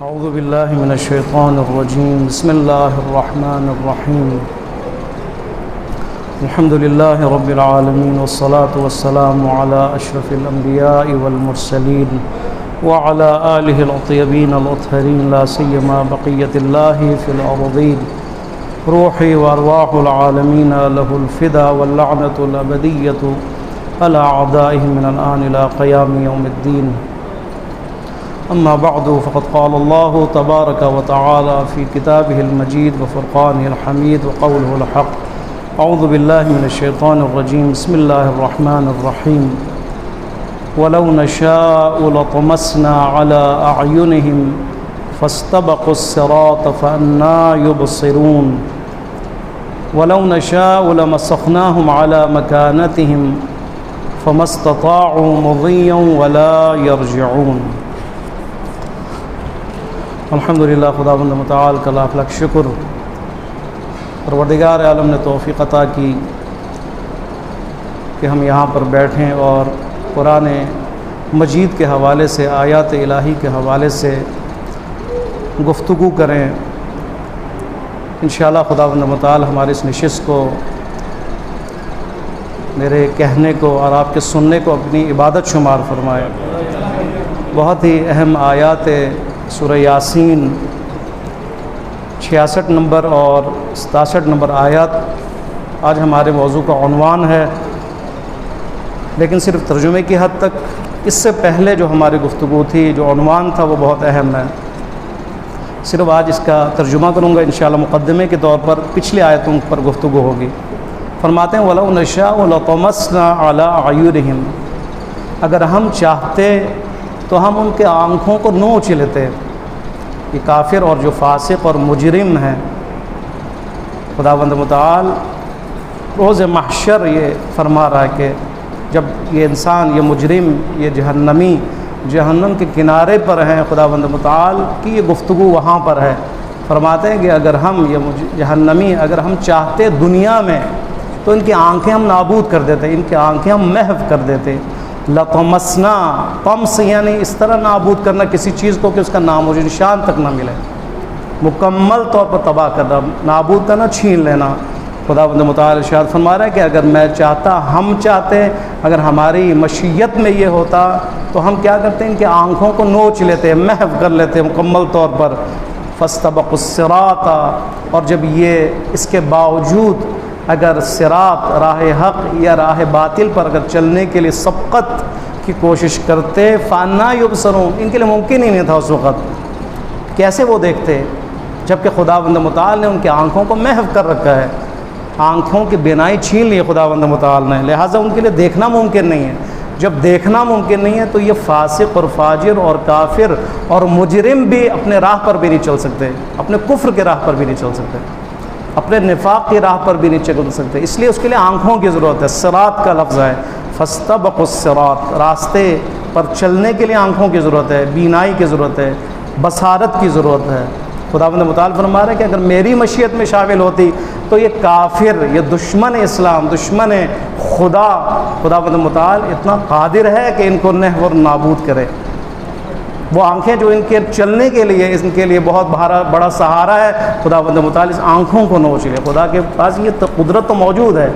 اعوذ باللہ من الشیطان الرجیم بسم اللہ الرحمن الرحیم الحمد للہ رب العالمین والصلاة والسلام علی اشرف الانبیاء والمرسلین وعلى آلہ الطیبین الاطہرین لا سیما بقیت اللہ فی الارضین روحی وارواح العالمین لہ الفدا واللعنۃ الابدیۃ علی اعدائہ من الآن الى قیام یوم الدین. اما بعد فقد قال الله تبارك وتعالى في كتابه المجيد وفرقانه الحميد وقوله الحق. اعوذ بالله من الشيطان الرجيم بسم الله الرحمن الرحيم ولو نشاء لطمسنا على أعينهم فاستبقوا الصراط فأنى يبصرون ولو نشاء لمسخناهم على مكانتهم فما استطاعوا مضيا ولا يرجعون. الحمدللہ خداوند متعال کا لاکھ لاکھ شکر. پروردگار عالم نے توفیق عطا کی کہ ہم یہاں پر بیٹھیں اور قرآن مجید کے حوالے سے آیات الہی کے حوالے سے گفتگو کریں. انشاءاللہ خداوند متعال ہماری اس نشست کو، میرے کہنے کو اور آپ کے سننے کو اپنی عبادت شمار فرمائے. بہت ہی اہم آیات سورہ یاسین 66 نمبر اور 67 نمبر آیات آج ہمارے موضوع کا عنوان ہے، لیکن صرف ترجمے کی حد تک. اس سے پہلے جو ہماری گفتگو تھی، جو عنوان تھا، وہ بہت اہم ہے. صرف آج اس کا ترجمہ کروں گا انشاءاللہ. مقدمے کے طور پر پچھلی آیتوں پر گفتگو ہوگی. فرماتے ہیں وَلَوْ نَشَاءُ لَطَمَسْنَا عَلَىٰ أَعْيُنِهِمْ، اگر ہم چاہتے تو ہم ان کے آنکھوں کو نوچ لیتے. یہ کافر اور جو فاسق اور مجرم ہیں، خداوند متعال روز محشر یہ فرما رہا ہے کہ جب یہ انسان، یہ مجرم، یہ جہنمی جہنم کے کنارے پر ہیں، خداوند متعال کی یہ گفتگو وہاں پر ہے. فرماتے ہیں کہ اگر ہم یہ جہنمی اگر ہم چاہتے دنیا میں تو ان کی آنکھیں ہم نابود کر دیتے، ان کی آنکھیں ہم محو کر دیتے. لطمسنا، طمس یعنی اس طرح نابود کرنا کسی چیز کو کہ اس کا نام و نشان تک نہ ملے، مکمل طور پر تباہ کرنا، نابود کرنا، چھین لینا. خداوند متعال ارشاد فرما رہا ہے کہ اگر میں چاہتا، ہم چاہتے، اگر ہماری مشیت میں یہ ہوتا تو ہم کیا کرتے ہیں؟ ان کی آنکھوں کو نوچ لیتے، محو کر لیتے مکمل طور پر. فاستبقوا الصراط، اور جب یہ اس کے باوجود اگر صراط، راہ حق یا راہ باطل پر اگر چلنے کے لیے سبقت کی کوشش کرتے، فَأَنَّىٰ يُبْصَرُونَ، ان کے لیے ممکن ہی نہیں تھا اس وقت. کیسے وہ دیکھتے جبکہ خداوند متعال نے ان کی آنکھوں کو محو کر رکھا ہے، آنکھوں کی بینائی چھین لی خداوند متعال نے، لہٰذا ان کے لیے دیکھنا ممکن نہیں ہے. جب دیکھنا ممکن نہیں ہے تو یہ فاسق اور فاجر اور کافر اور مجرم بھی اپنے راہ پر بھی نہیں چل سکتے، اپنے کفر کے راہ پر بھی نہیں چل سکتے، اپنے نفاق کی راہ پر بھی نہیں چل سکتے. اس لیے اس کے لیے آنکھوں کی ضرورت ہے. صراط کا لفظ ہے، فاستبقوا الصراط، راستے پر چلنے کے لیے آنکھوں کی ضرورت ہے، بینائی کی ضرورت ہے، بصارت کی ضرورت ہے. خداوند متعال فرما رہا ہے کہ اگر میری مشیت میں شامل ہوتی تو یہ کافر، یہ دشمن اسلام، دشمن خدا، خداوند متعال اتنا قادر ہے کہ ان کو محو اور نابود کرے. وہ آنکھیں جو ان کے چلنے کے لیے، ان کے لیے بہت بڑا سہارا ہے، خداوند متعال اس آنکھوں کو نوچ لے. خدا کے پاس یہ قدرت تو موجود ہے،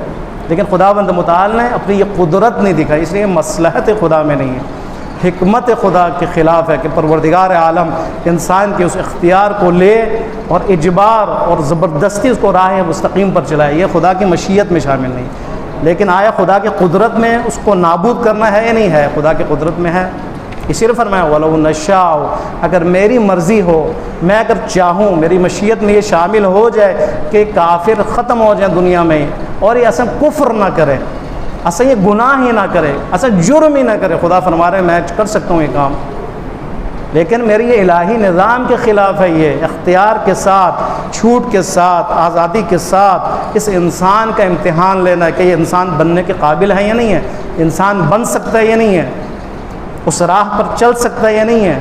لیکن خداوند متعال نے اپنی یہ قدرت نہیں دکھائی، اس لیے مصلحت خدا میں نہیں ہے، حکمت خدا کے خلاف ہے کہ پروردگار عالم انسان کے اس اختیار کو لے اور اجبار اور زبردستی اس کو راہ مستقیم پر چلائے. یہ خدا کی مشیت میں شامل نہیں. لیکن آیا خدا کی قدرت میں اس کو نابود کرنا ہے یا نہیں ہے؟ خدا کی قدرت میں ہے. اسی لیے فرمایا وَلَوْ نَشَاءُ، اگر میری مرضی ہو، میں اگر چاہوں، میری مشیت میں یہ شامل ہو جائے کہ کافر ختم ہو جائیں دنیا میں اور یہ اصلا کفر نہ کرے، اصلا یہ گناہ ہی نہ کرے، اصلا جرم ہی نہ کرے. خدا فرما رہے ہیں میں کر سکتا ہوں یہ کام، لیکن میری یہ الہی نظام کے خلاف ہے. یہ اختیار کے ساتھ، چھوٹ کے ساتھ، آزادی کے ساتھ اس انسان کا امتحان لینا ہے کہ یہ انسان بننے کے قابل ہے یا نہیں ہے، انسان بن سکتا ہے یا نہیں ہے، اس راہ پر چل سکتا ہے یا نہیں ہے،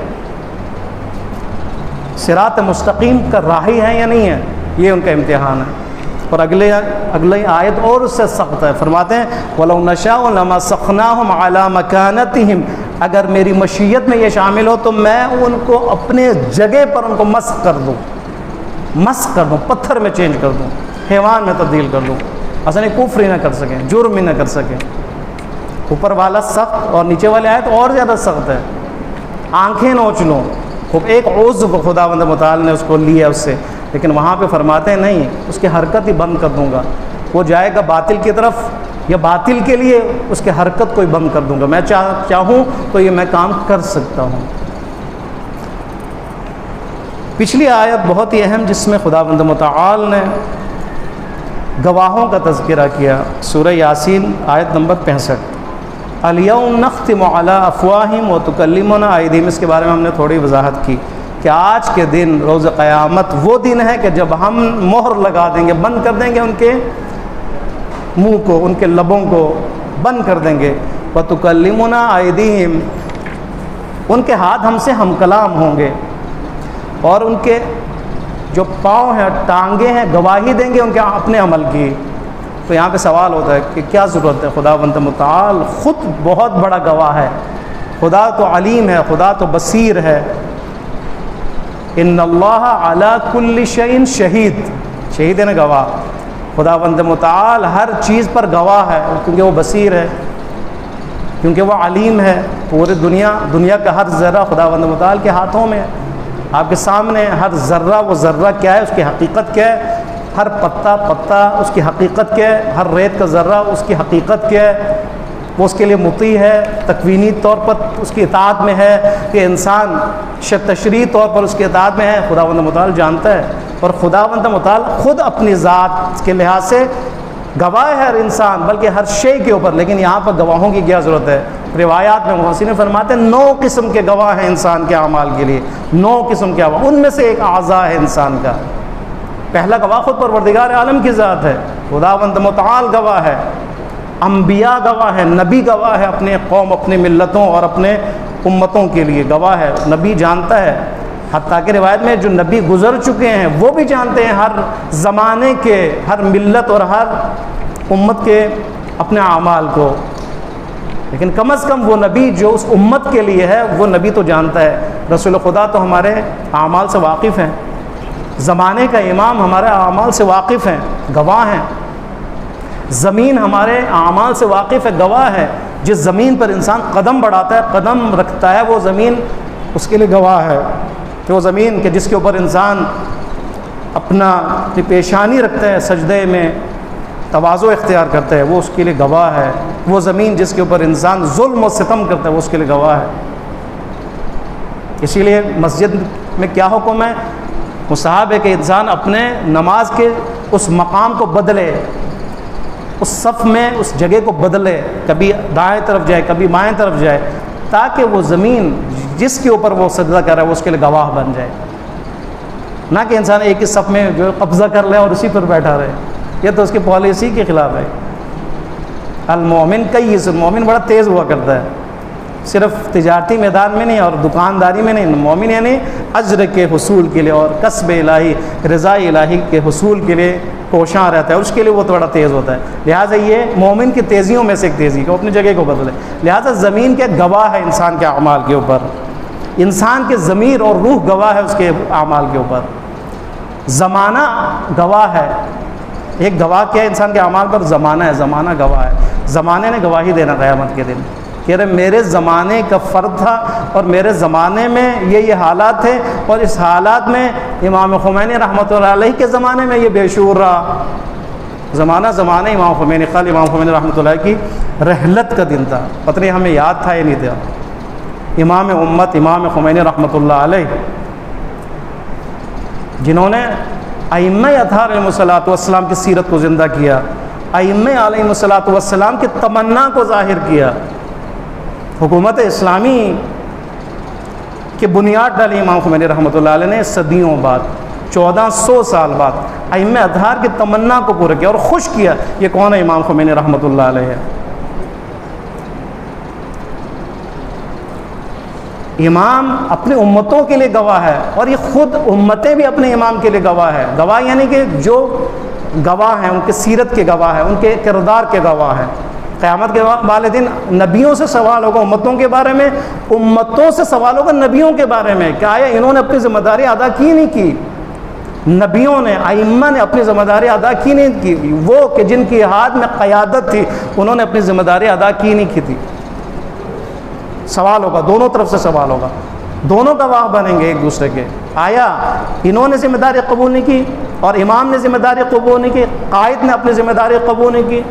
صراط مستقیم کا راہی ہے یا نہیں ہے. یہ ان کا امتحان ہے. اور اگلی آیت اور اس سے سخت ہے. فرماتے ہیں وَلَوْ نَشَاءُ لَمَسَخْنَاهُمْ عَلَىٰ مَكَانَتِهِمْ اگر میری مشیت میں یہ شامل ہو تو میں ان کو اپنے جگہ پر ان کو مسخ کر دوں، پتھر میں چینج کر دوں، حیوان میں تبدیل کر دوں، اصل کفر ہی نہ کر سکیں، جرم ہی نہ کر سکیں۔ اوپر والا سخت اور نیچے والے آیت اور زیادہ سخت ہے، آنکھیں نوچ لوں۔ خوب ایک عضو خداوند متعال نے اس کو لیا اس سے، لیکن وہاں پہ فرماتے ہیں نہیں، اس کی حرکت ہی بند کر دوں گا، وہ جائے گا باطل کی طرف یا باطل کے لیے اس کی حرکت کو ہی بند کر دوں گا، میں چاہوں تو یہ میں کام کر سکتا ہوں۔ پچھلی آیت بہت ہی اہم جس میں خداوند متعال نے گواہوں کا تذکرہ کیا، سورہ یاسین آیت نمبر 65، الیوم نختم علی افواہہم وتکلمنا ایدیہم، اس کے بارے میں ہم نے تھوڑی وضاحت کی کہ آج کے دن روز قیامت وہ دن ہے کہ جب ہم مہر لگا دیں گے، بند کر دیں گے ان کے منہ کو، ان کے لبوں کو بند کر دیں گے، وتکلمنا ایدیہم، ان کے ہاتھ ہم سے ہم کلام ہوں گے، اور ان کے جو پاؤں ہیں، ٹانگیں ہیں، گواہی دیں گے ان کے اپنے عمل کی۔ تو یہاں پہ سوال ہوتا ہے کہ کیا ضرورت ہے؟ خداوند متعال خود بہت بڑا گواہ ہے، خدا تو علیم ہے، خدا تو بصیر ہے۔ ان اللہ علی کل شیء شہید، شہید ہے نا گواہ، خداوند متعال ہر چیز پر گواہ ہے، کیونکہ وہ بصیر ہے، کیونکہ وہ علیم ہے۔ پورے دنیا کا ہر ذرہ خداوند متعال کے ہاتھوں میں ہے، آپ کے سامنے ہر ذرہ، وہ ذرہ کیا ہے، اس کی حقیقت کیا ہے، ہر پتا اس کی حقیقت کیا ہے، ہر ریت کا ذرہ اس کی حقیقت کیا ہے، وہ اس کے لیے مطیع ہے، تکوینی طور پر اس کی اطاعت میں ہے کہ انسان تشریعی طور پر اس کی اطاعت میں ہے، خداوند متعال جانتا ہے۔ اور خداوند متعال خود اپنی ذات کے لحاظ سے گواہ ہے ہر انسان، بلکہ ہر شے کے اوپر، لیکن یہاں پر گواہوں کی کیا ضرورت ہے؟ روایات میں مفسرین فرماتے ہیں 9 قسم کے گواہ ہیں انسان کے اعمال کے لیے، 9 قسم کے گواہ، ان میں سے ایک اعضاء ہے انسان کا۔ پہلا گواہ خود پروردگار عالم کی ذات ہے، خداوند متعال گواہ ہے، انبیاء گواہ ہے، نبی گواہ ہے، اپنے قوم، اپنے ملتوں اور اپنے امتوں کے لیے گواہ ہے، نبی جانتا ہے، حتیٰ کہ روایت میں جو نبی گزر چکے ہیں وہ بھی جانتے ہیں ہر زمانے کے، ہر ملت اور ہر امت کے اپنے اعمال کو، لیکن کم از کم وہ نبی جو اس امت کے لیے ہے وہ نبی تو جانتا ہے۔ رسول خدا تو ہمارے اعمال سے واقف ہیں، زمانے کا امام ہمارے اعمال سے واقف ہیں، گواہ ہیں، زمین ہمارے اعمال سے واقف ہے، گواہ ہے، جس زمین پر انسان قدم بڑھاتا ہے، قدم رکھتا ہے، وہ زمین اس کے لیے گواہ ہے، کہ وہ زمین کہ جس کے اوپر انسان اپنا پیشانی رکھتا ہے، سجدے میں تواضع اختیار کرتا ہے، وہ اس کے لیے گواہ ہے، وہ زمین جس کے اوپر انسان ظلم و ستم کرتا ہے وہ اس کے لیے گواہ ہے۔ اسی لیے مسجد میں کیا حکم ہے؟ مستحب ہے کہ انسان اپنے نماز کے اس مقام کو بدلے، اس صف میں اس جگہ کو بدلے، کبھی دائیں طرف جائے کبھی بائیں طرف جائے، تاکہ وہ زمین جس کے اوپر وہ سجدہ کر رہا ہے وہ اس کے لیے گواہ بن جائے، نہ کہ انسان ایک ہی صف میں جو قبضہ کر لے اور اسی پر بیٹھا رہے، یہ تو اس کی پالیسی کے خلاف ہے۔ المومن کیس، مومن بڑا تیز ہوا کرتا ہے، صرف تجارتی میدان میں نہیں اور دکانداری میں نہیں، مومن یعنی اجر کے حصول کے لیے اور کسب الہی، رضا الہی کے حصول کے لیے کوشاں رہتا ہے، اس کے لیے وہ تھوڑا تیز ہوتا ہے۔ لہٰذا یہ مومن کی تیزیوں میں سے ایک تیزی کہ وہ اپنی جگہ کو بدلے۔ لہٰذا زمین کے گواہ ہے انسان کے اعمال کے اوپر، انسان کے ضمیر اور روح گواہ ہے اس کے اعمال کے اوپر، زمانہ گواہ ہے۔ ایک گواہ کیا ہے انسان کے اعمال پر؟ زمانہ ہے، زمانہ گواہ ہے، زمانے نے گواہی دینا قیامت کے دن کہ ارے میرے زمانے کا فرد تھا اور میرے زمانے میں یہ حالات تھے، اور اس حالات میں امام خمینی رحمۃ اللہ علیہ کے زمانے میں یہ بے شعور رہا۔ زمانہ امام خمینی، خال امام خمینی رحمۃ اللہ کی رحلت کا دن تھا، پتہ نہیں ہمیں یاد تھا یا نہیں تھا۔ امام امت امام خمینی رحمۃ اللہ علیہ، جنہوں نے ائمہ اطہار علیہ الصلوۃ والسلام کی سیرت کو زندہ کیا، ائمہ علیہ الصلوۃ والسلام کی تمنا کو ظاہر کیا، حکومت اسلامی کی بنیاد ڈالی امام خمینی رحمۃ اللہ علیہ نے صدیوں بعد، 1400 سال بعد ائمہ اطہار کی تمنا کو پورا کیا اور خوش کیا۔ یہ کون ہے؟ امام خمینی رحمۃ اللہ علیہ ہے۔ امام اپنی امتوں کے لیے گواہ ہے، اور یہ خود امتیں بھی اپنے امام کے لیے گواہ ہے۔ گواہ یعنی کہ جو گواہ ہیں ان کے سیرت کے گواہ ہیں، ان کے کردار کے گواہ ہیں۔ قیامت کے والے دن نبیوں سے سوال ہوگا امتوں کے بارے میں، امتوں سے سوال ہوگا نبیوں کے بارے میں کہ آیا انہوں نے اپنی ذمہ داری ادا کی نہیں کی؟ نبیوں نے، ائمہ نے اپنی ذمہ داری ادا کی نہیں کی؟ وہ کہ جن کی ہاتھ میں قیادت تھی انہوں نے اپنی ذمہ داری ادا کی نہیں کی تھی؟ سوال ہوگا، دونوں طرف سے سوال ہوگا، دونوں گواہ بنیں گے ایک دوسرے کے۔ آیا انہوں نے ذمہ داری قبول نہیں کی اور امام نے ذمہ داری قبول نہیں کی، قائد نے اپنی ذمہ داری قبول نہیں کی؟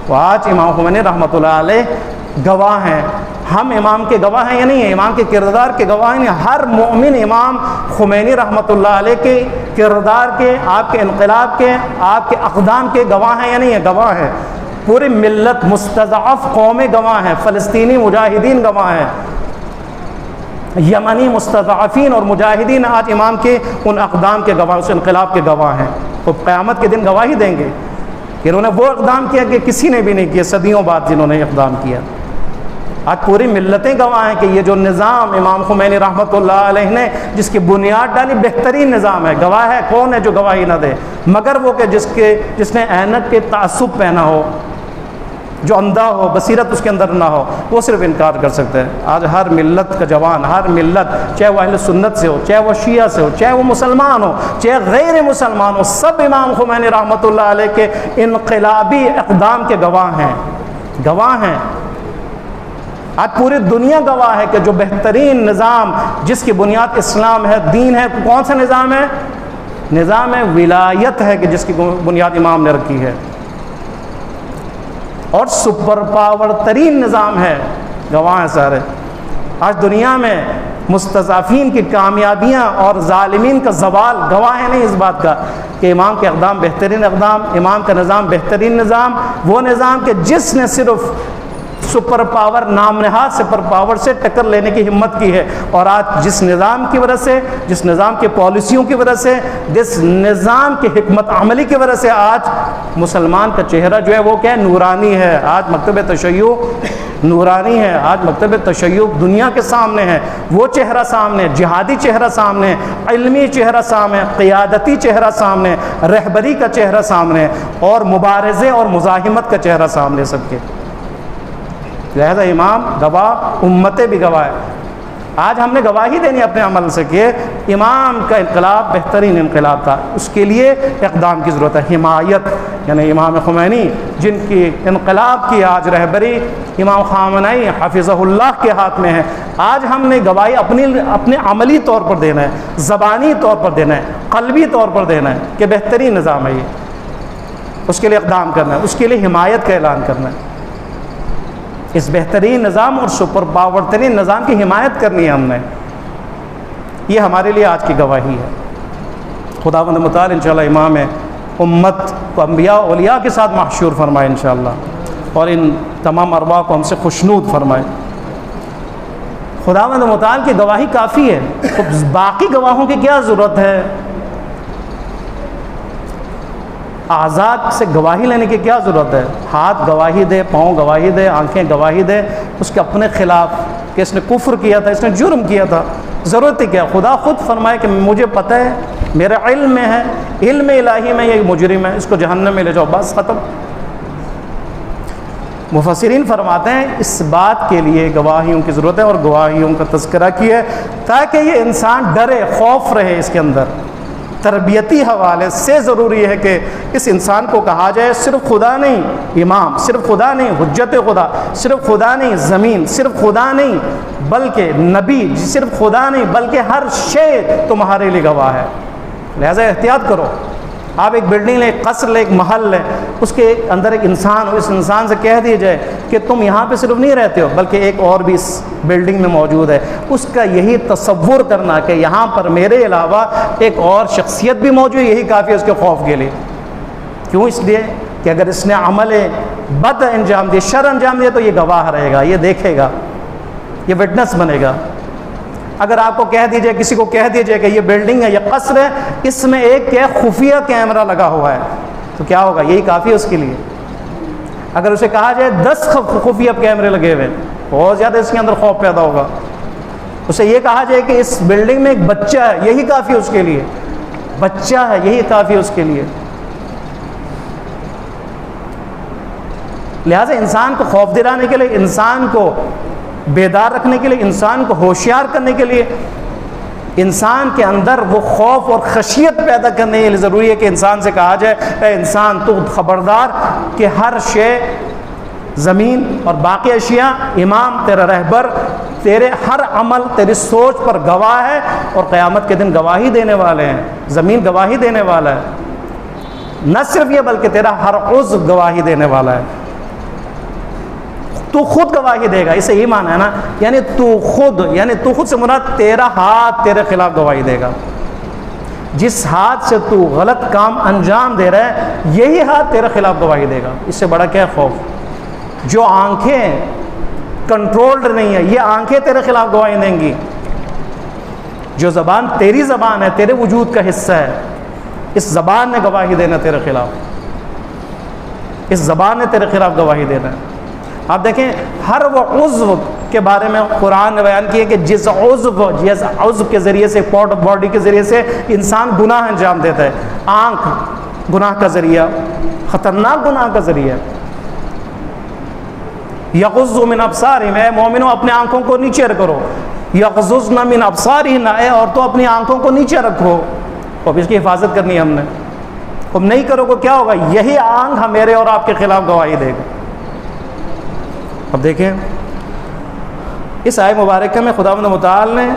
تو آج امام خمینی رحمۃ اللہ علیہ گواہ ہیں۔ ہم امام کے گواہ ہیں یا نہیں ہیں؟ امام کے کردار کے گواہ ہیں۔ ہر مومن امام خمینی رحمۃ اللہ علیہ کے کردار کے، آپ کے انقلاب کے، آپ کے اقدام کے گواہ ہیں یا نہیں ہیں؟ گواہ ہیں۔ پوری ملت، مستضعف قومیں گواہ ہیں، فلسطینی مجاہدین گواہ ہیں، یمنی مستضعفین اور مجاہدین آج امام کے ان اقدام کے گواہ، اس انقلاب کے گواہ ہیں۔ تو قیامت کے دن گواہی دیں گے کہ انہوں نے وہ اقدام کیا کہ کسی نے بھی نہیں کیا صدیوں بعد جنہوں نے اقدام کیا۔ آج پوری ملتیں گواہ ہیں کہ یہ جو نظام امام خمینی رحمۃ اللہ علیہ نے جس کی بنیاد ڈالی بہترین نظام ہے۔ گواہ ہے کون ہے جو گواہی نہ دے؟ مگر وہ کہ جس نے عینک کے تعصب پہنا ہو، جو اندھا ہو، بصیرت اس کے اندر نہ ہو، وہ صرف انکار کر سکتے ہیں۔ آج ہر ملت کا جوان، ہر ملت، چاہے وہ اہل سنت سے ہو، چاہے وہ شیعہ سے ہو، چاہے وہ مسلمان ہو، چاہے غیر مسلمان ہو، سب امام خمینی رحمۃ اللہ علیہ کے انقلابی اقدام کے گواہ ہیں، گواہ ہیں۔ آج پوری دنیا گواہ ہے کہ جو بہترین نظام جس کی بنیاد اسلام ہے، دین ہے، کون سا نظام ہے؟ نظام ولایت ہے کہ جس کی بنیاد امام نے رکھی ہے، اور سپر پاور ترین نظام ہے، گواہ ہیں سارے۔ آج دنیا میں مستضعفین کی کامیابیاں اور ظالمین کا زوال گواہ ہے نہیں اس بات کا کہ امام کے اقدام بہترین اقدام، امام کا نظام بہترین نظام، وہ نظام کہ جس نے صرف سپر پاور، نام نہاد سپر پاور سے ٹکر لینے کی ہمت کی ہے۔ اور آج جس نظام کی وجہ سے، جس نظام کی پالیسیوں کی وجہ سے، جس نظام کی حکمت عملی کی وجہ سے آج مسلمان کا چہرہ جو ہے وہ کیا ہے؟ نورانی ہے۔ آج مکتب تشیع نورانی ہے، آج مکتب تشیع دنیا کے سامنے ہے، وہ چہرہ سامنے، جہادی چہرہ سامنے، علمی چہرہ سامنے، قیادتی چہرہ سامنے، رہبری کا چہرہ سامنے، اور مبارزے اور مزاحمت کا چہرہ سامنے سب کے۔ لہذا امام گواہ، امتیں بھی گواہ ہے۔ آج ہم نے گواہی دینی اپنے عمل سے کہ امام کا انقلاب بہترین انقلاب تھا، اس کے لیے اقدام کی ضرورت ہے، حمایت، یعنی امام خمینی جن کی انقلاب کی آج رہبری امام خامنئی حفظہ اللہ کے ہاتھ میں ہے۔ آج ہم نے گواہی اپنے عملی طور پر دینا ہے، زبانی طور پر دینا ہے، قلبی طور پر دینا ہے کہ بہترین نظام ہے یہ، اس کے لیے اقدام کرنا ہے، اس کے لیے حمایت کا اعلان کرنا ہے۔ اس بہترین نظام اور سپر پاور ترین نظام کی حمایت کرنی ہے ہم نے، یہ ہمارے لیے آج کی گواہی ہے۔ خداوند متعال انشاءاللہ امام امت کو انبیاء اولیاء کے ساتھ محشور فرمائے انشاءاللہ، اور ان تمام ارواح کو ہم سے خوشنود فرمائے۔ خداوند متعال کی گواہی کافی ہے، باقی گواہوں کی کیا ضرورت ہے؟ اعضاء سے گواہی لینے کی کیا ضرورت ہے؟ ہاتھ گواہی دے، پاؤں گواہی دے، آنکھیں گواہی دے اس کے اپنے خلاف کہ اس نے کفر کیا تھا، اس نے جرم کیا تھا، ضرورت ہی کیا؟ خدا خود فرمائے کہ مجھے پتہ ہے، میرے علم میں ہے، علم الہی میں یہ مجرم ہے، اس کو جہنم میں لے جاؤ، بس ختم۔ مفسرین فرماتے ہیں اس بات کے لیے گواہیوں کی ضرورت ہے، اور گواہیوں کا تذکرہ کیا ہے تاکہ یہ انسان ڈرے، خوف رہے اس کے اندر۔ تربیتی حوالے سے ضروری ہے کہ اس انسان کو کہا جائے صرف خدا نہیں امام، صرف خدا نہیں حجت خدا، صرف خدا نہیں زمین، صرف خدا نہیں بلکہ نبی، صرف خدا نہیں بلکہ ہر شے تمہارے لیے گواہ ہے۔ لہذا احتیاط کرو۔ آپ ایک بلڈنگ لیں، ایک قصر لیں، ایک محل لیں، اس کے اندر ایک انسان ہو، اس انسان سے کہہ دیا جائے کہ تم یہاں پہ صرف نہیں رہتے ہو بلکہ ایک اور بھی اس بلڈنگ میں موجود ہے، اس کا یہی تصور کرنا کہ یہاں پر میرے علاوہ ایک اور شخصیت بھی موجود ہے، یہی کافی ہے اس کے خوف کے لیے۔ کیوں؟ اس لیے کہ اگر اس نے عمل بد انجام دیا، شر انجام دیا، تو یہ گواہ رہے گا، یہ دیکھے گا، یہ وٹنس بنے گا۔ اگر آپ کو کہہ دیجئے، کسی کو کہہ دیجئے کہ یہ بلڈنگ ہے، یہ قصر ہے، اس میں ایک کیا خفیہ کیمرہ لگا ہوا ہے، تو کیا ہوگا؟ یہی کافی ہے اس کے لیے۔ اگر اسے کہا جائے 10 خفیہ کیمرے لگے ہوئے، بہت زیادہ اس کے اندر خوف پیدا ہوگا۔ اسے یہ کہا جائے کہ اس بلڈنگ میں ایک بچہ ہے، یہی کافی ہے اس کے لیے، بچہ ہے، یہی کافی ہے اس کے لیے۔ لہٰذا انسان کو خوف دلانے کے لیے، انسان کو بیدار رکھنے کے لیے، انسان کو ہوشیار کرنے کے لیے، انسان کے اندر وہ خوف اور خشیت پیدا کرنے کے لیے ضروری ہے کہ انسان سے کہا جائے اے انسان تو خبردار کہ ہر شے، زمین اور باقی اشیاء، امام تیرا رہبر، تیرے ہر عمل تیری سوچ پر گواہ ہے، اور قیامت کے دن گواہی دینے والے ہیں، زمین گواہی دینے والا ہے، نہ صرف یہ بلکہ تیرا ہر عضو گواہی دینے والا ہے، تو خود گواہی دے گا، اسے یہ معنی ہے نا، یعنی تو خود سے مراد تیرا ہاتھ تیرے خلاف گواہی دے گا، جس ہاتھ سے تو غلط کام انجام دے رہا ہے یہی ہاتھ تیرے خلاف گواہی دے گا۔ اس سے بڑا کیا ہے خوف؟ جو آنکھیں کنٹرولڈ نہیں ہے، یہ آنکھیں تیرے خلاف گواہی دیں گی، جو زبان تیری زبان ہے، تیرے وجود کا حصہ ہے، اس زبان نے گواہی دینا تیرے خلاف، اس زبان نے تیرے خلاف گواہی دینا ہے۔ آپ دیکھیں ہر وہ عضو کے بارے میں قرآن نے بیان کیا کہ جس عضو کے ذریعے سے، پارٹ آف باڈی کے ذریعے سے انسان گناہ انجام دیتا ہے۔ آنکھ گناہ کا ذریعہ، خطرناک گناہ کا ذریعہ۔ یغض من ابصارہم، اے مومنو اپنے آنکھوں کو نیچے کرو، یغضضن من ابصارہن، اے عورتوں اپنی آنکھوں کو نیچے رکھو، اب اس کی حفاظت کرنی ہے ہم نے، تم نہیں کرو گے کیا ہوگا؟ یہی آنکھ میرے اور آپ کے خلاف گواہی دے گا۔ اب دیکھیں اس آیت مبارکہ میں خداوند متعال نے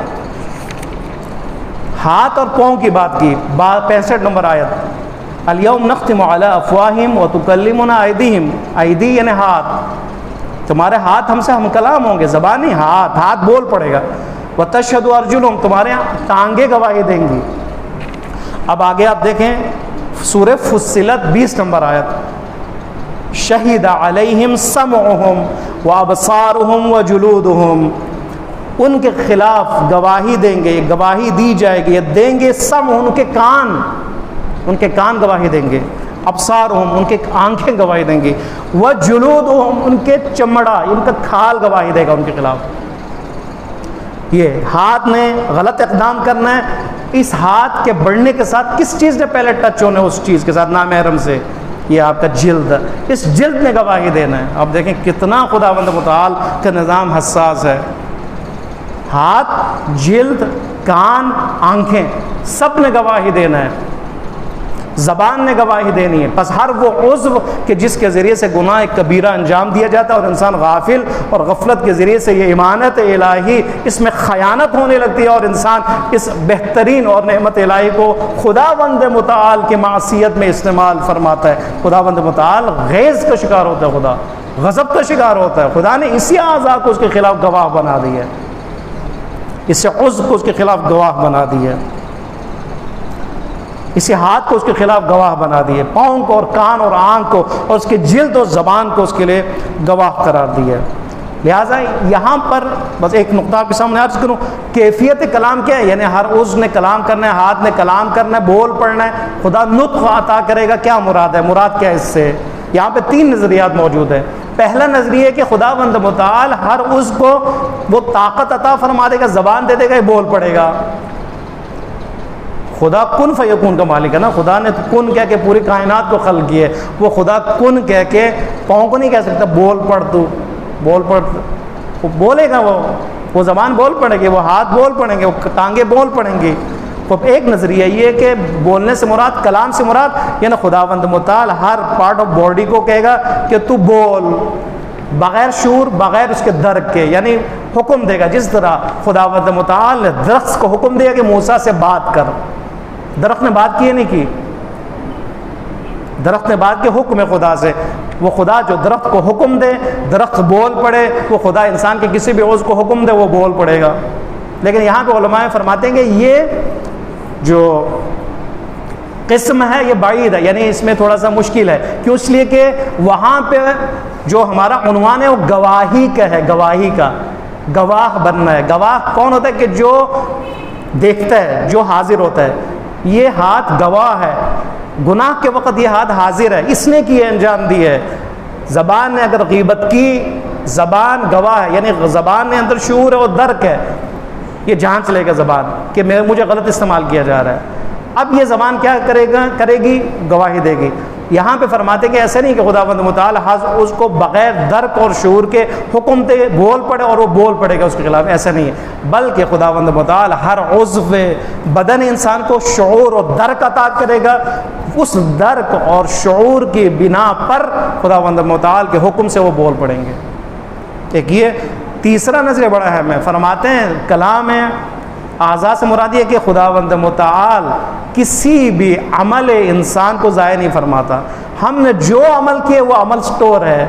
ہاتھ اور پاؤں کی بات کی۔ 65 نمبر آیت، الیوم نختم علی افواہہم وتکلمنا ایدیہم، ایدی یعنی ہاتھ، تمہارے ہاتھ ہم سے ہم کلام ہوں گے، زبانی ہاتھ بول پڑے گا، وتشہد ارجلہم، تمہارے ٹانگیں گواہی دیں گی۔ اب آگے آپ دیکھیں سورہ فصلت 20 نمبر آیت، شہید علیہم سمعہم وابصارہم وجلودہم، ان کے خلاف گواہی دیں گے، گواہی دی جائے گی، دیں گے سمع، ان کے کان گواہی دیں گے، ابصارہم ان کے آنکھیں گواہی دیں گی، وجلودہم ان کے چمڑا، ان کا کھال گواہی دے گا ان کے خلاف۔ یہ ہاتھ نے غلط اقدام کرنا ہے، اس ہاتھ کے بڑھنے کے ساتھ کس چیز نے پہلے ٹچ ہونا ہے اس چیز کے ساتھ نامحرم سے؟ یہ آپ کا جلد، اس جلد نے گواہی دینا ہے۔ اب دیکھیں کتنا خداوند متعال کا نظام حساس ہے، ہاتھ، جلد، کان، آنکھیں سب نے گواہی دینا ہے، زبان نے گواہی دینی ہے۔ پس ہر وہ عضو کہ جس کے ذریعے سے گناہ کبیرہ انجام دیا جاتا ہے اور انسان غافل اور غفلت کے ذریعے سے یہ امانت الہی اس میں خیانت ہونے لگتی ہے اور انسان اس بہترین اور نعمت الہی کو خداوند متعال کی معصیت میں استعمال فرماتا ہے۔ خداوند متعال غیظ کا شکار ہوتا ہے، خدا غضب کا شکار ہوتا ہے۔ خدا نے اسی اعضاء کو اس کے خلاف گواہ بنا دی ہے، اس عضو کو اس کے خلاف گواہ بنا دی ہے، اسی ہاتھ کو اس کے خلاف گواہ بنا دیے، پاؤں کو اور کان اور آنکھ کو اور اس کے جلد اور زبان کو اس کے لیے گواہ قرار دیا ہے۔ لہٰذا یہاں پر بس ایک نقطہ آپ کے سامنے عرض کروں، کیفیت کلام کیا ہے؟ یعنی ہر عضو نے کلام کرنا ہے، ہاتھ نے کلام کرنا ہے، بول پڑھنا ہے، خدا نطق عطا کرے گا۔ کیا مراد ہے؟ مراد کیا ہے اس سے؟ یہاں پہ 3 نظریات موجود ہیں۔ پہلا نظریہ ہے کہ خداوند متعال ہر عضو کو وہ طاقت عطا فرما دے گا، زبان دے دے گا، یہ بول پڑے گا۔ خدا کن فیکون کا مالک ہے نا، خدا نے کن کہہ کے پوری کائنات کو خلق کی ہے، وہ خدا کن کہہ کے پاؤں کو نہیں کہہ سکتا بول پڑھ، تو بول پڑھ، وہ بولے گا، وہ زبان بول پڑے گی، وہ ہاتھ بول پڑیں گے، وہ ٹانگیں بول پڑیں گی۔ تو ایک نظریہ یہ کہ بولنے سے مراد، کلام سے مراد، یعنی خداوند متعال ہر پارٹ آف باڈی کو کہے گا کہ تو بول، بغیر شعور، بغیر اس کے درک کے، یعنی حکم دے گا۔ جس طرح خداوند متعال نے درخت کو حکم دیا کہ موسیٰ سے بات کر، درخت نے بات کی ہے نہیں کی، درخت نے بات کے حکم ہے خدا سے، وہ خدا جو درخت کو حکم دے، درخت بول پڑے، وہ خدا انسان کے کسی بھی عضو کو حکم دے وہ بول پڑے گا۔ لیکن یہاں پہ علماء فرماتے ہیں کہ یہ جو قسم ہے یہ بعید ہے، یعنی اس میں تھوڑا سا مشکل ہے۔ کیوں؟ اس لیے کہ وہاں پہ جو ہمارا عنوان ہے وہ گواہی کا ہے، گواہی کا، گواہ بننا ہے۔ گواہ کون ہوتا ہے؟ کہ جو دیکھتا ہے، جو حاضر ہوتا ہے۔ یہ ہاتھ گواہ ہے، گناہ کے وقت یہ ہاتھ حاضر ہے، اس نے کی انجام دی ہے۔ زبان نے اگر غیبت کی، زبان گواہ ہے، یعنی زبان نے اندر شعور ہے اور درک ہے، یہ جانچ لے گا زبان کہ مجھے غلط استعمال کیا جا رہا ہے۔ اب یہ زبان کیا کرے گی؟ گواہی دے گی۔ یہاں پہ فرماتے کہ ایسا نہیں کہ خداوند متعال اس کو بغیر درک اور شعور کے حکم دے بول پڑے اور وہ بول پڑے گا اس کے خلاف، ایسا نہیں ہے، بلکہ خداوند متعال ہر عضو بدن انسان کو شعور اور درک عطا کرے گا، اس درک اور شعور کی بنا پر خداوند متعال کے حکم سے وہ بول پڑیں گے۔ ایک یہ تیسرا نظریہ بڑا اہم ہے، فرماتے ہیں کلام ہے اعضاء سے مراد یہ کہ خداوند متعال کسی بھی عمل انسان کو ضائع نہیں فرماتا، ہم نے جو عمل کیے وہ عمل سٹور ہے،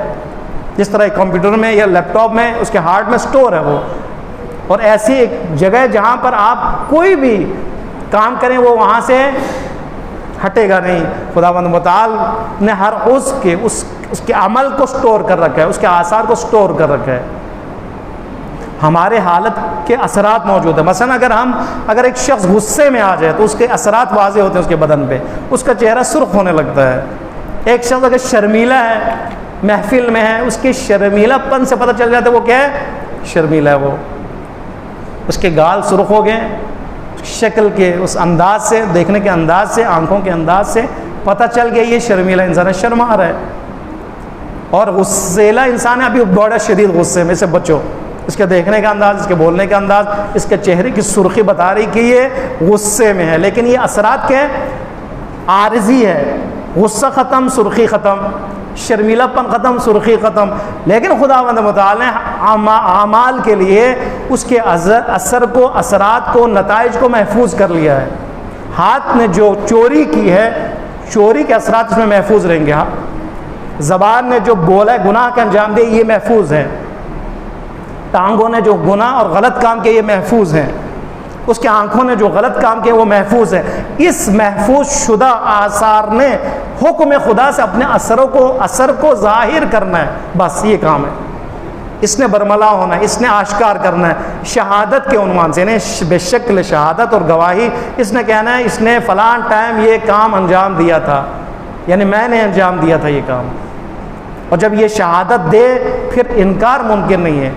جس طرح ایک کمپیوٹر میں یا لیپ ٹاپ میں اس کے ہارڈ میں سٹور ہے وہ، اور ایسی ایک جگہ ہے جہاں پر آپ کوئی بھی کام کریں وہ وہاں سے ہٹے گا نہیں۔ خداوند متعال نے ہر عضو کے اس کے عمل کو سٹور کر رکھا ہے، اس کے آثار کو سٹور کر رکھا ہے، ہمارے حالت کے اثرات موجود ہیں۔ مثلا اگر ایک شخص غصے میں آ جائے تو اس کے اثرات واضح ہوتے ہیں اس کے بدن پہ، اس کا چہرہ سرخ ہونے لگتا ہے۔ ایک شخص اگر شرمیلا ہے، محفل میں ہے، اس کے شرمیلا پن سے پتہ چل جاتا ہے وہ کیا ہے، شرمیلا ہے، وہ اس کے گال سرخ ہو گئے، شکل کے اس انداز سے، دیکھنے کے انداز سے، آنکھوں کے انداز سے پتہ چل گیا یہ شرمیلا انسان ہے، شرما رہا ہے۔ اور غصیلا انسان ہے، ابھی بڑا شدید غصے میں، سے بچو، اس کے دیکھنے کا انداز، اس کے بولنے کا انداز، اس کے چہرے کی سرخی بتا رہی کہ یہ غصے میں ہے، لیکن یہ اثرات کیا ہے، عارضی ہے، غصہ ختم، سرخی ختم، شرمیلا پن ختم، سرخی ختم، لیکن خداوند متعال نے اعمال کے لیے اس کے اثر کو، اثرات کو، نتائج کو محفوظ کر لیا ہے۔ ہاتھ نے جو چوری کی ہے، چوری کے اثرات اس میں محفوظ رہیں گے، زبان نے جو بولا ہے، گناہ کا انجام دیا، یہ محفوظ ہے، ٹانگوں نے جو گناہ اور غلط کام کیا یہ محفوظ ہیں، اس کے آنکھوں نے جو غلط کام کیا وہ محفوظ ہے۔ اس محفوظ شدہ آثار نے حکم خدا سے اپنے اثر کو ظاہر کرنا ہے، بس یہ کام ہے، اس نے برملا ہونا ہے، اس نے آشکار کرنا ہے، شہادت کے عنوان سے، یعنی بے شکل شہادت اور گواہی، اس نے کہنا ہے اس نے فلاں ٹائم یہ کام انجام دیا تھا، یعنی میں نے انجام دیا تھا یہ کام، اور جب یہ شہادت دے پھر انکار ممکن نہیں ہے،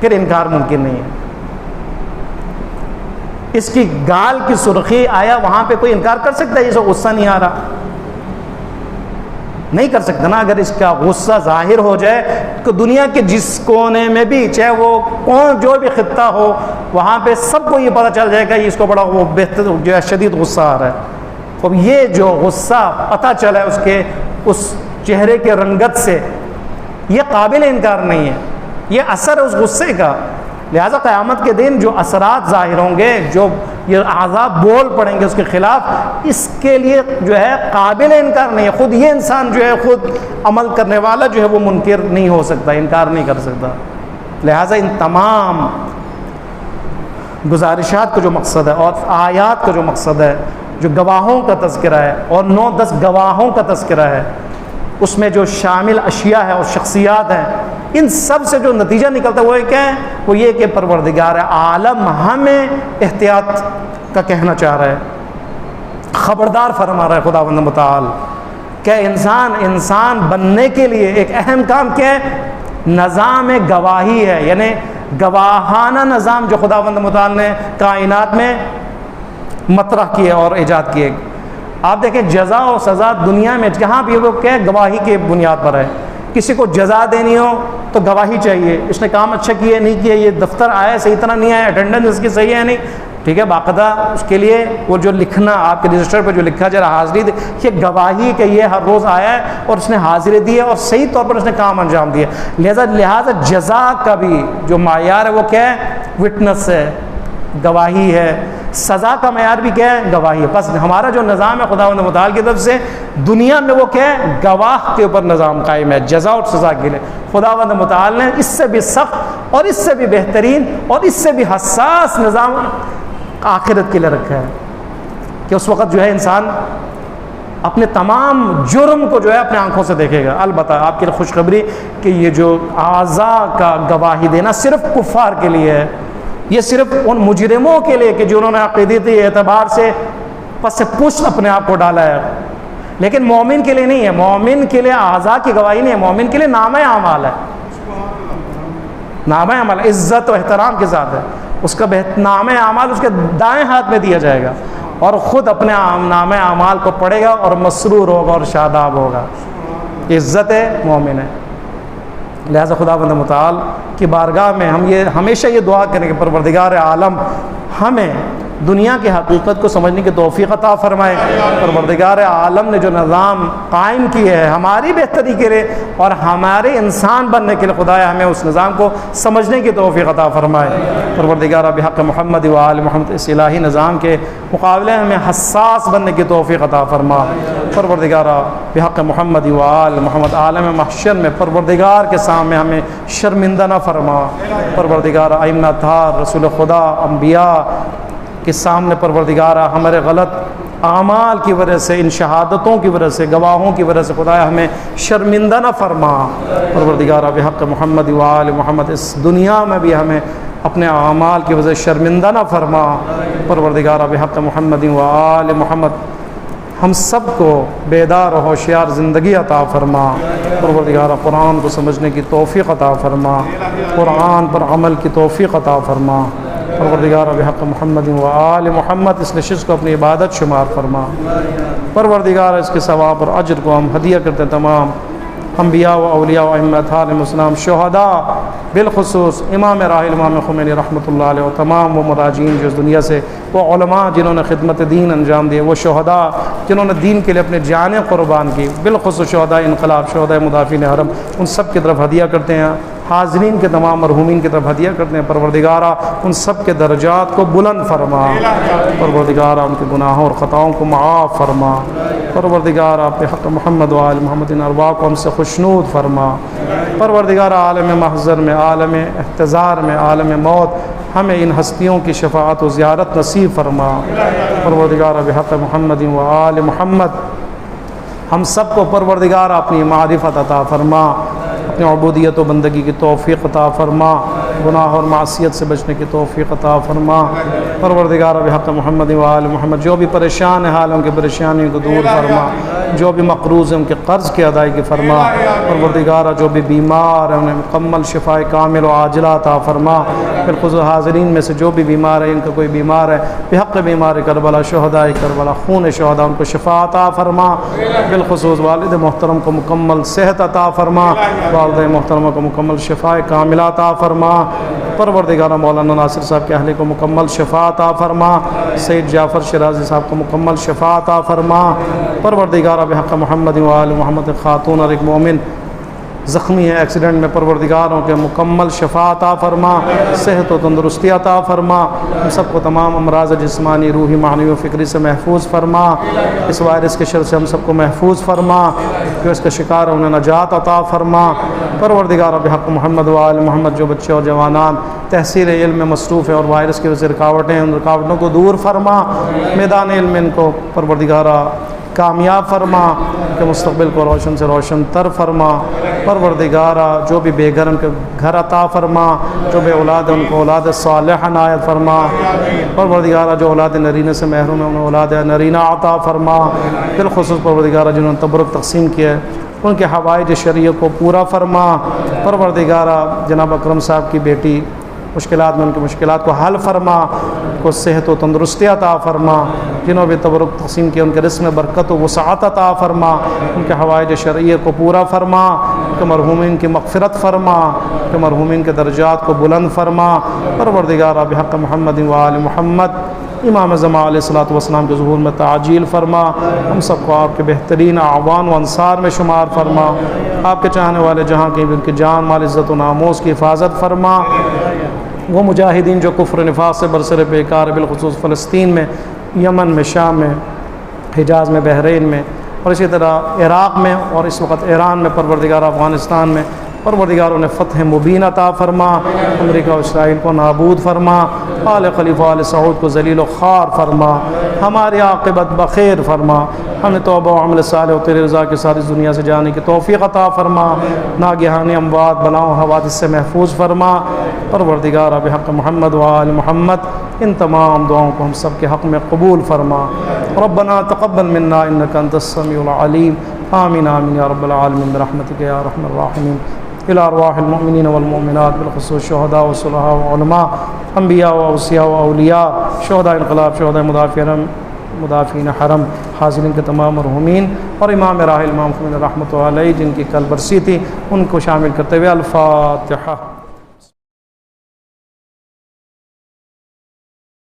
پھر انکار ممکن نہیں ہے۔ اس کی گال کی سرخی، آیا وہاں پہ کوئی انکار کر سکتا ہے اسے غصہ نہیں آ رہا؟ نہیں کر سکتا نا۔ اگر اس کا غصہ ظاہر ہو جائے تو دنیا کے جس کونے میں بھی، چاہے وہ کون جو بھی خطہ ہو، وہاں پہ سب کو یہ پتہ چل جائے گا اس کو بڑا وہ بہتر جو ہے شدید غصہ آ رہا ہے۔ اب یہ جو غصہ پتہ چلا ہے اس کے اس چہرے کے رنگت سے، یہ قابل انکار نہیں ہے، یہ اثر ہے اس غصے کا۔ لہٰذا قیامت کے دن جو اثرات ظاہر ہوں گے، جو یہ اعضاء بول پڑیں گے اس کے خلاف، اس کے لیے جو ہے قابل انکار نہیں ہے، خود یہ انسان جو ہے، خود عمل کرنے والا جو ہے وہ منکر نہیں ہو سکتا، انکار نہیں کر سکتا۔ لہٰذا ان تمام گزارشات کا جو مقصد ہے اور آیات کا جو مقصد ہے، جو گواہوں کا تذکرہ ہے اور 9-10 گواہوں کا تذکرہ ہے، اس میں جو شامل اشیاء ہے اور شخصیات ہیں، ان سب سے جو نتیجہ نکلتا ہے وہ کیا ہے؟ وہ یہ کہ پروردگار عالم ہمیں احتیاط کا کہنا چاہ رہا ہے، خبردار فرما رہا ہے خداوند متعال کہ انسان بننے کے لیے ایک اہم کام کیا ہے؟ نظام گواہی ہے، یعنی گواہانہ نظام جو خداوند متعال نے کائنات میں مطرح کیے اور ایجاد کیے۔ آپ دیکھیں جزا و سزا دنیا میں جہاں بھی وہ کیا گواہی کے بنیاد پر ہے۔ کسی کو جزا دینی ہو تو گواہی چاہیے، اس نے کام اچھا کیا نہیں کیا، یہ دفتر آیا صحیح طرح نہیں آیا، اٹینڈنس اس کی صحیح ہے نہیں، ٹھیک ہے، باقاعدہ اس کے لیے وہ جو لکھنا آپ کے رجسٹر پہ جو لکھا جا رہا حاضری دی، یہ گواہی کہ یہ ہر روز آیا ہے اور اس نے حاضری دی ہے اور صحیح طور پر اس نے کام انجام دیا۔ لہذا جزا کا بھی جو معیار ہے وہ کیا ہے؟ وٹنس ہے، گواہی ہے۔ سزا کا معیار بھی کیا ہے؟ گواہی ہے۔ بس ہمارا جو نظام ہے خداوند متعال کی طرف سے دنیا میں وہ کیا ہے؟ گواہ کے اوپر نظام قائم ہے، جزا اور سزا کے لیے۔ خداوند متعال نے اس سے بھی سخت اور اس سے بھی بہترین اور اس سے بھی حساس نظام آخرت کے لیے رکھا ہے کہ اس وقت جو ہے انسان اپنے تمام جرم کو جو ہے اپنے آنکھوں سے دیکھے گا۔ البتہ آپ کے لیے خوشخبری کہ یہ جو اعضاء کا گواہی دینا صرف کفار کے لیے ہے، یہ صرف ان مجرموں کے لیے کہ جنہوں نے عقیدتی اعتبار سے پس پشت اپنے آپ کو ڈالا ہے، لیکن مومن کے لیے نہیں ہے۔ مومن کے لیے اعضاء کی گواہی نہیں ہے، مومن کے لیے نامہ اعمال ہے، نامہ اعمال عزت و احترام کے ساتھ ہے، اس کا نامہ اعمال اس کے دائیں ہاتھ میں دیا جائے گا، اور خود اپنے نامہ اعمال کو پڑھے گا اور مسرور ہوگا اور شاداب ہوگا۔ عزت مومن ہے۔ لہذا خداوند متعال کی بارگاہ میں ہم یہ ہمیشہ یہ دعا کریں کہ پروردگار عالم ہمیں دنیا کی حقیقت کو سمجھنے کی توفیق عطا فرمائے۔ پروردگار عالم نے جو نظام قائم کیے ہے ہماری بہتری کے لیے اور ہمارے انسان بننے کے لیے، خدایا ہمیں اس نظام کو سمجھنے کی توفیق عطا فرمائے۔ پروردگار بحق محمد و آل محمد اس الہی نظام کے مقابلے میں ہمیں حساس بننے کی توفیق عطا فرما۔ پروردگار بحق محمد و آل محمد عالم محشر میں پروردگار کے سامنے ہمیں شرمندہ نہ فرما۔ پروردگار ائمہ اطہار، رسول خدا، انبیاء کے سامنے پروردگارہ ہمارے غلط اعمال کی وجہ سے، ان شہادتوں کی وجہ سے، گواہوں کی وجہ سے خدایا ہمیں شرمندہ نہ فرما۔ پروردگارہ بحق محمد و آل محمد اس دنیا میں بھی ہمیں اپنے اعمال کی وجہ سے شرمندہ نہ فرما۔ پروردگارہ بحق محمد و آل محمد ہم سب کو بیدار و ہوشیار زندگی عطا فرما۔ پروردگارہ قرآن کو سمجھنے کی توفیق عطا فرما، قرآن پر عمل کی توفیق عطا فرما۔ پروردگارہ بحق محمد و آل محمد اس نشست کو اپنی عبادت شمار فرما۔ پروردگارہ اس کے ثواب اور اجر کو ہم ہدیہ کرتے تمام انبیاء و اولیاء و ائمہ علیہم السلام، شہداء بالخصوص امام راحل امام خمینی رحمۃ اللہ علیہ، و تمام وہ مراجعین جو اس دنیا سے، وہ علماء جنہوں نے خدمت دین انجام دیے، وہ شہداء جنہوں نے دین کے لیے اپنے جانیں قربان کی، بالخصوص شہداء انقلاب، شہداء مدافعین حرم، ان سب کی طرف ہدیہ کرتے ہیں۔ حاضرین کے تمام مرحومین کی طرف ہدیہ کرتے ہیں۔ پروردگارہ ان سب کے درجات کو بلند فرما۔ پروردگارہ ان کے گناہوں اور خطاؤں کو معاف فرما۔ پروردگارہ بحق محمد و آل محمد ان ارواح کو ہم سے خوشنود فرما۔ پروردگارہ عالم محضر میں، عالم احتضار میں، عالم موت ہمیں ان ہستیوں کی شفاعت و زیارت نصیب فرما۔ پروردگارہ بحق محمد و آل محمد ہم سب کو پروردگارہ اپنی معرفت عطا فرما، اپنی عبودیت و بندگی کی توفیق عطا فرما، گناہ اور معصیت سے بچنے کی توفیق عطا فرما۔ پروردگارہ بحق محمد و آل محمد جو بھی پریشان ہے حال ان کی پریشانیوں کو دور فرما، جو بھی مقروض ہیں ان کے قرض کی ادائیگی فرما۔ پروردگارہ جو بھی بیمار ہیں انہیں مکمل شفائے کامل و عاجلہ عطا فرما۔ بالخصوص حاضرین میں سے جو بھی بیمار ہے، ان کا کوئی بیمار ہے، بحق بیمار کربلا، شہداء کربلا، خون شہداء، ان کو شفا عطا فرما۔ بالخصوص والد محترم کو مکمل صحت عطا فرما، والدہ محترمہ کو مکمل شفاء کاملہ عطا فرما۔ پروردگارہ مولانا ناصر صاحب کے اہل کو مکمل شفا عطا فرما، سید جعفر شرازی صاحب کو مکمل شفا عطا فرما۔ پروردگارہ بحق محمد و آل محمد خاتون اور ایک مومن زخمی ہے ایکسیڈنٹ میں، پروردگاروں کے مکمل شفا عطا فرما، صحت و تندرستی عطا فرما۔ ہم سب کو تمام امراض جسمانی، روحی، معنوی و فکری سے محفوظ فرما۔ اس وائرس کے شر سے ہم سب کو محفوظ فرما، جو اس کا شکار ہے انہیں نجات عطا فرما۔ پروردگارہ بحق محمد و آل محمد جو بچے اور جوانان تحصیل علم میں مصروف ہیں اور وائرس کی وجہ سے رکاوٹیں ہیں، ان رکاوٹوں کو دور فرما، میدان علم ان کو پروردگارہ کامیاب فرما، کہ مستقبل کو روشن سے روشن تر فرما۔ پروردگارہ جو بھی بے گھر ان کے گھر عطا فرما، جو بے اولاد ان کو اولاد صالحہ عنایت فرما۔ پروردگارہ جو اولاد نرینہ سے محروم ہے انہیں اولاد نرینہ عطا فرما۔ بالخصوص پروردگارہ جنہوں نے تبرک تقسیم کیا ہے ان کے حوائج شرعیہ کو پورا فرما۔ پروردگارہ جناب اکرم صاحب کی بیٹی مشکلات میں ان کی مشکلات کو حل فرما، کو صحت و تندرستی عطا فرما۔ جنہوں بھی تبرک تقسیم کیا ان کے رزق میں برکت و وسعت عطا فرما، ان کے حوائج شرعیہ کو پورا فرما، ان کے مرحومین کی مغفرت فرما، ان کے مرحومین کے درجات کو بلند فرما۔ پروردگارہ بحق محمد و آل محمد امام زمان علیہ الصلوۃ والسلام کے ظہور میں تعجیل فرما، ہم سب کو آپ کے بہترین اعوان و انصار میں شمار فرما۔ آپ کے چاہنے والے جہاں کہیں بھی ان کی جان مال عزت و ناموس کی حفاظت فرما۔ وہ مجاہدین جو کفر نفاق سے برسر بیکار، بالخصوص فلسطین میں، یمن میں، شام میں، حجاز میں، بحرین میں، اور اسی طرح عراق میں، اور اس وقت ایران میں، پروردگار افغانستان میں، پروردگار انہیں فتح مبین عطا فرما، امریکہ و اسرائیل کو نابود فرما، آل خلیفہ آل سعود کو ذلیل و خوار فرما، ہماری عاقبت بخیر فرما، ہمیں توبہ و عمل صالح و تیری رضا کے ساتھ اس دنیا سے جانے کی توفیق عطا فرما، ناگہانی اموات بلاؤں حوادث سے محفوظ فرما۔ پروردگار بحق محمد و آل محمد ان تمام دعاؤں کو ہم سب کے حق میں قبول فرما۔ ربنا تقبل منا انک انت السمیع العلیم، آمین آمین یا رب العالمین برحمتک یا ارحم الراحمین۔ الى ارواح المؤمنین والمؤمنات بالخصوص شہداء و صلحاء و علماء، انبیاء و اوصیاء و اولیاء، شہداء انقلاب، شہداء مدافع حرم، مدافعین حرم، حاضرین کے تمام مرحومین اور امام راہ امام خمینی رحمۃ اللہ علیہ جن کی کل برسی تھی ان کو شامل کرتے ہوئے الفاتحہ۔